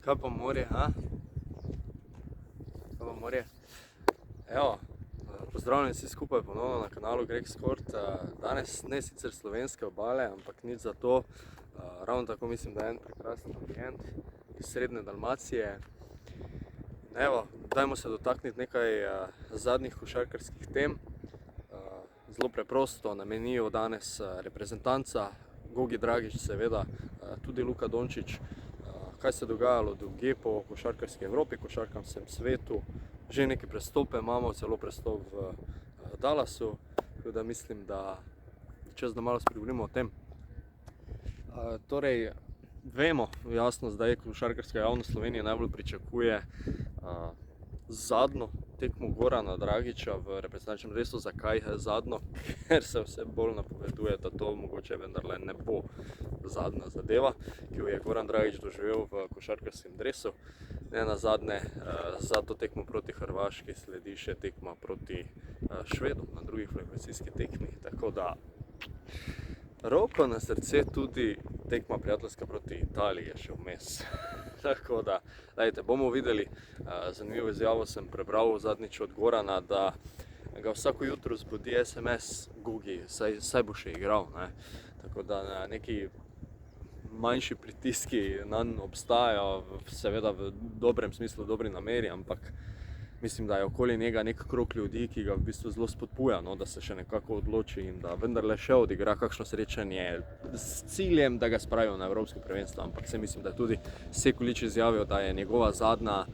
Kaj pa morje, ha? Kaj pa morje? Evo, pozdravljeni vsi skupaj ponovno na kanalu Greg Sport. Danes ne sicer slovenske obale, ampak nič za to. Ravno tako mislim, da je en prekrasen ambient iz srednje Dalmacije. Evo, dajmo se dotakniti nekaj zadnjih košarkarskih tem. Zelo preprosto, na meniju danes reprezentanca, Gogi Dragić seveda, tudi Luka Dončić. Kaj se je dogajalo drugje po košarkarski Evropi, košarkarskem svetu. Že neke prestope imamo, celo prestop v Dallasu, tako da mislim, da čas da malo spregovorimo o tem. Torej, vemo jasno zdaj, košarkarska javnost Slovenije najbolj pričakuje zadnjo tekmo Gorana Dragića v reprezentančnem dresu. Zakaj zadnjo? Ker se vse bolj napoveduje, da to mogoče vendarle ne bo zadnja zadeva, ki jo je Goran Dragić doživel v košarkarskem dresu. Ne nazadnje, za to tekmo proti Hrvaški sledi še tekma proti Švedom na drugi kvalifikacijski tekmi. Tako da, roko na srce, tudi tekma prijateljska proti Italiji je še vmes. Tako da, dajte, bomo videli. Zanimivo izjavo sem prebral zadnjič od Gorana, da ga vsako jutro zbudi SMS: Gogi, saj bo še igral, ne. Tako da neki manjši pritiski nanj obstajajo, seveda v dobrem smislu, dobri nameri, ampak mislim, da je okoli njega nek krog ljudi, ki ga v bistvu zelo spodbuja, da se še nekako odloči in da vendarle še odigra kakšno srečanje s ciljem, da ga spravijo na evropsko prvenstvo. Ampak se mislim, da je tudi Sekulić izjavil, da je njegova zadnja,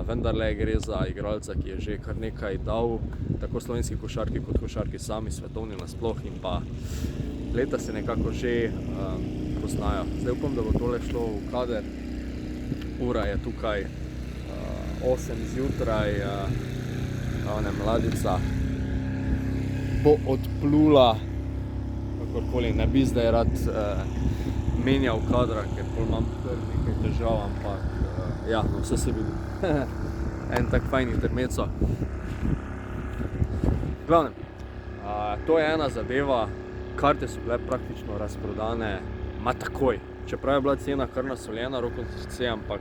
vendarle gre za igralca, ki je že kar nekaj dal tako slovenski košarki kot košarki sami, svetovni nasploh, in pa leta se nekako že poznajo. Zdaj upam, da bo tole šlo v kader. Ura je tukaj 8 zjutraj, mladica bo odplula, kakorkoli, ne bi zdaj rad menjal kadra, ker pol imam kar nekaj težav, ampak ja, no, vse se vidi. En tak fajn intermezzo. Glavnem, to je ena zadeva, karte so bile praktično razprodane takoj. Čeprav je bila cena kar nasoljena, roko na srce, ampak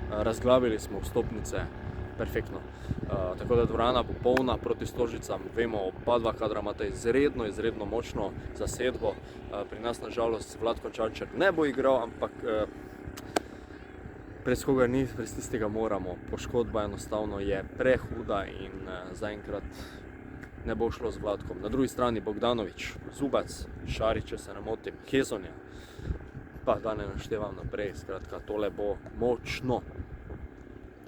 razglabili smo vstopnice perfektno. Tako da dvorana bo polna proti Storžicam. Vemo, oba dva kadra imata izredno močno zasedbo. Pri nas na žalost Vlatko Čančar ne bo igral, ampak brez koga ni, brez tistega moramo. Poškodba enostavno je prehuda in zaenkrat ne bo šlo z Vlatkom. Na drugi strani Bogdanović, Zubac, Šarić, če se ne motim, Hezonja, pa da ne naštevam naprej. Skratka, tole bo močno.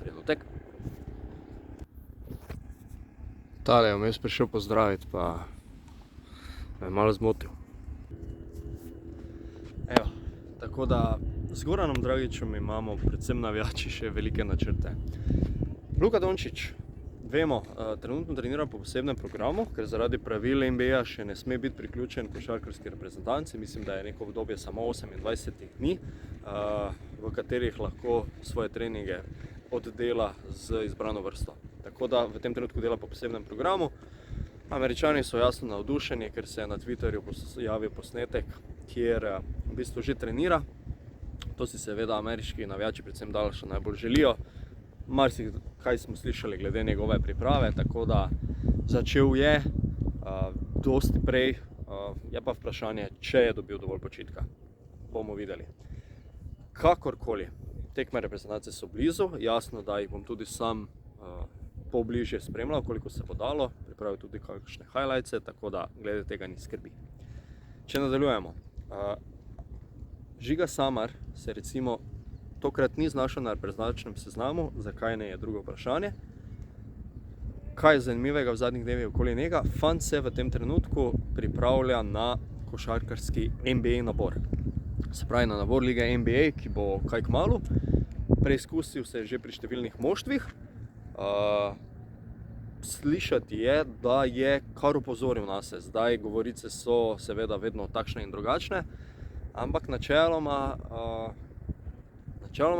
Trenutek. Tale je vmes prišel pozdraviti, pa me je malo zmotil. Evo, tako da z Goranom Dragićem imamo predvsem navijači še velike načrte. Luka Dončić, vemo, trenutno trenira po posebnem programu, ker zaradi pravil NBA še ne sme biti priključen košarkarski reprezentanci. Mislim, da je neko obdobje samo 28 dni, v katerih lahko svoje treninge oddela z izbrano vrsto. Tako da v tem trenutku dela po posebnem programu. Američani so jasno navdušeni, ker se je na Twitterju javil posnetek, kjer v bistvu že trenira. To si seveda ameriški navijači, predvsem Dallaša, najbolj želijo. Marsikaj smo slišali glede njegove priprave, tako da začel je dosti prej. Je pa vprašanje, če je dobil dovolj počitka. Bomo videli. Kakorkoli, tekme reprezentacije so blizu, jasno, da jih bom tudi sam pobližje spremljal, koliko se bo dalo, pripravil tudi kakšne highlightse, tako da glede tega ni skrbi. Če nadaljujemo, Žiga Samar se recimo tokrat ni znašel na reprezentančnem seznamu, zakaj ne, je drugo vprašanje. Kaj je zanimivega v zadnjih dnevih okoli njega? Fant se v tem trenutku pripravlja na košarkarski NBA nabor. Se pravi, na nabor lige NBA, ki bo kaj kmalu. Preizkusil se je že pri številnih moštvih. Slišati je, da je kar opozoril nase. Zdaj govorice so seveda vedno takšne in drugačne, ampak načeloma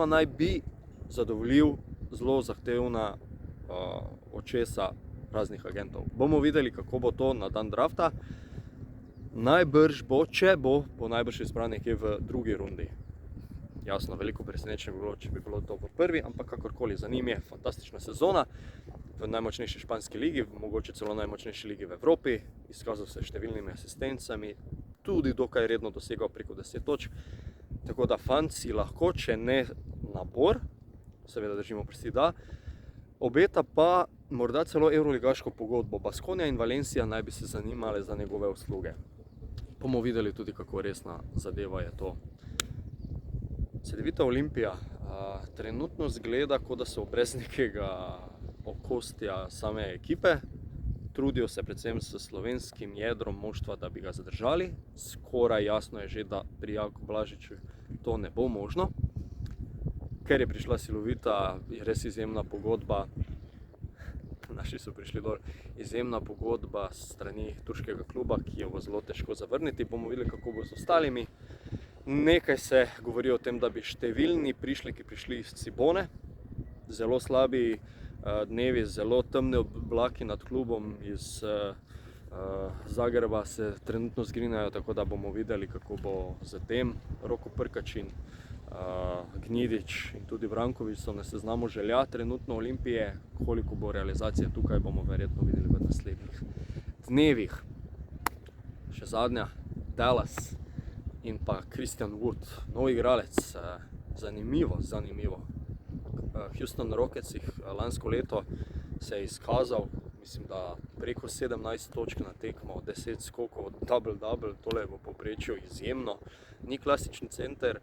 naj bi zadovoljil zelo zahtevna očesa raznih agentov. Bomo videli, kako bo to na dan drafta. Najbrž bo, če bo najbrž izbran nekje v drugi rundi. Jasno, veliko presenečenje bi bilo, če bi bilo to v prvi, ampak kakorkoli, za njim je fantastična sezona v najmočnejši španski ligi, mogoče celo najmočnejši ligi v Evropi, izkazal se številnimi asistencami, tudi dokaj redno dosegal preko 10 točk, tako da fant si lahko, če ne nabor, seveda držimo prsti, da, obeta pa morda celo evroligaško pogodbo. Baskonia in Valencia naj bi se zanimale za njegove usluge. Bomo videli tudi, kako resna zadeva je to. Cedevita Olimpija trenutno zgleda, kot da so brez nekega okostja same ekipe. Trudijo se predvsem s slovenskim jedrom moštva, da bi ga zadržali. Skoraj jasno je že, da pri Jaku Blažiču to ne bo možno, ker je prišla silovita, res izjemna pogodba. Naši so prišli dol, izjemna pogodba s strani turškega kluba, ki jo bo zelo težko zavrniti. Bomo videli, kako bo z ostalimi. Nekaj se govori o tem, da bi številni prišleki prišli iz Cibone. Zelo slabi dnevi, zelo temne oblaki nad klubom iz Zagreba se trenutno zgrinjajo, tako da bomo videli, kako bo z tem. Roko Prkačin, Gnjidič in tudi Brankovič so na seznamu želja trenutno Olimpije. Koliko bo realizacije tukaj, bomo verjetno videli v naslednjih dnevih. Še zadnja, Dallas in pa Christian Wood, nov igralec, zanimivo. Houston Rocketsih lansko leto se je izkazal, mislim, da preko 17 točk na tekmo, 10 skokov, double, tole je v povprečju izjemno. Ni klasični center,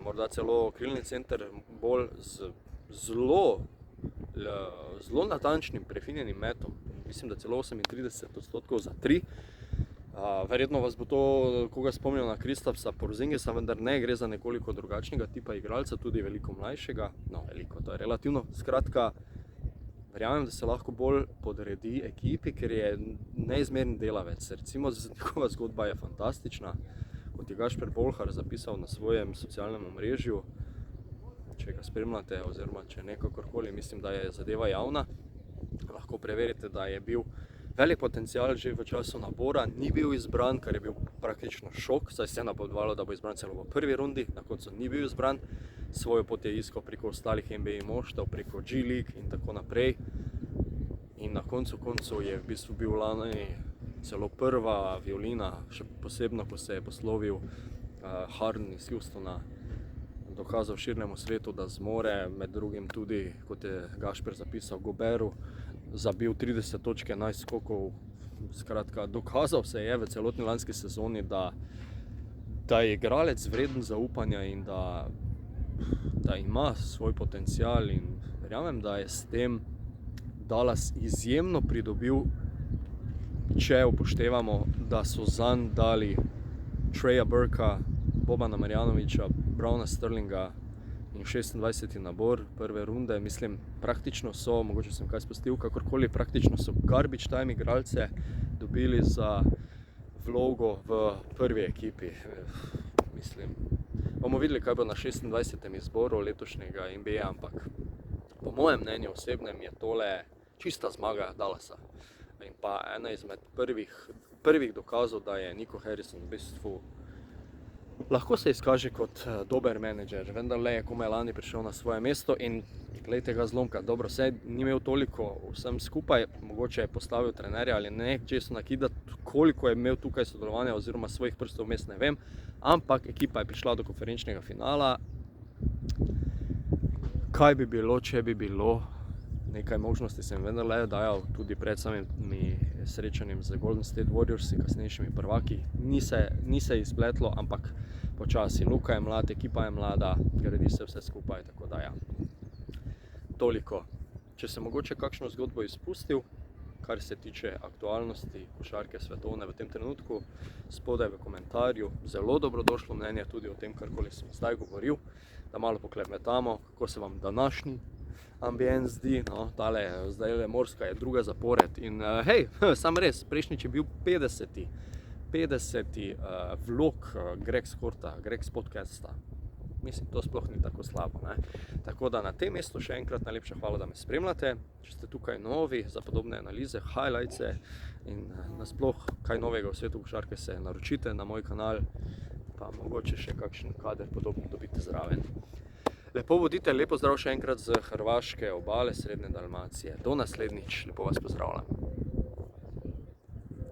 morda celo krilni center, bolj z zelo natančnim, prefinjenim metom. Mislim, da celo 38% za 3. Verjetno vas bo to koga spomnil na Kristapsa Porzingisa, vendar ne, gre za nekoliko drugačnega tipa igralca, tudi veliko mlajšega. No, veliko, to je relativno. Skratka, verjamem, da se lahko bolj podredi ekipi, ker je neizmerni delavec. Recimo, njegova zgodba je fantastična. Kot je Gašper Bolhar zapisal na svojem socialnem omrežju, če ga spremljate oziroma če ne kakorkoli, mislim, da je zadeva javna, lahko preverite, da je bil velik potencial že v času nabora, ni bil izbran, kar je bil praktično šok, saj se je napovedovalo, da bo izbran celo v prvi rundi, na koncu ni bil izbran. Svojo pot je iskal preko ostalih NBA moštev, preko G League in tako naprej. In na koncu je v bistvu bil lani celo prva violina, še posebno, ko se je poslovil Harden iz Houstona, dokazal širnemu svetu, da zmore, med drugim tudi, kot je Gašper zapisal, Goberu, zabil 30 točk, 11 skokov. Skratka, dokazal se je v celotni lanski sezoni, da je igralec vreden zaupanja in da ima svoj potencial, in verjamem, da je s tem Dallas izjemno pridobil, če upoštevamo, da so zanj dali Treya Burka, Bobana Marjanovića, Browna Sterlinga in 26. nabor prve runde. Mislim, praktično so, mogoče sem kaj spustil, kakorkoli, praktično so garbage time igralce dobili za vlogo v prvi ekipi. Mislim, bomo videli, kaj bo na 26. izboru letošnjega NBA, ampak po mojem mnenju osebnem je tole čista zmaga Dallasa. In pa ena izmed prvih dokazov, da je Nico Harrison v bistvu lahko se izkaže kot dober menedžer, vendar le je komaj lani prišel na svoje mesto in glejte ga zlomka. Dobro, saj ni imel toliko vsem skupaj, mogoče je postavil trenerja ali ne, često nakidati, koliko je imel tukaj sodelovanja oziroma svojih prstov vmes, ne vem, ampak ekipa je prišla do konferenčnega finala. Kaj bi bilo, če bi bilo? Nekaj možnosti sem vendarle dajal tudi pred samimi srečanjem z Golden State Warriors, kasnejšimi prvaki. Ni se izpletlo, ampak počasi. Luka je mlad, ekipa je mlada, gradi se vse skupaj, tako da ja. Toliko. Če sem mogoče kakšno zgodbo izpustil, kar se tiče aktualnosti košarke svetovne v tem trenutku, spodaj v komentarju. Zelo dobrodošlo mnenje tudi o tem, karkoli sem zdaj govoril, da malo poklepetamo, kako se vam današnji ambient zdi, no, tale zdaj morska je druga zapored in hej, sam res, prejšnjič je bil 50. vlog Gregs Horta, Gregs podcasta. Mislim, to sploh ni tako slabo, ne. Tako da na tem mestu še enkrat najlepša hvala, da me spremljate. Če ste tukaj novi za podobne analize, highlightse in nasploh kaj novega v svetu košarke, se naročite na moj kanal. pa mogoče še kakšen kader podobno dobiti zraven. Lepo vodite, lepo zdrav še enkrat z hrvaške obale Srednje Dalmacije. Do naslednjič, lepo vas pozdravljam.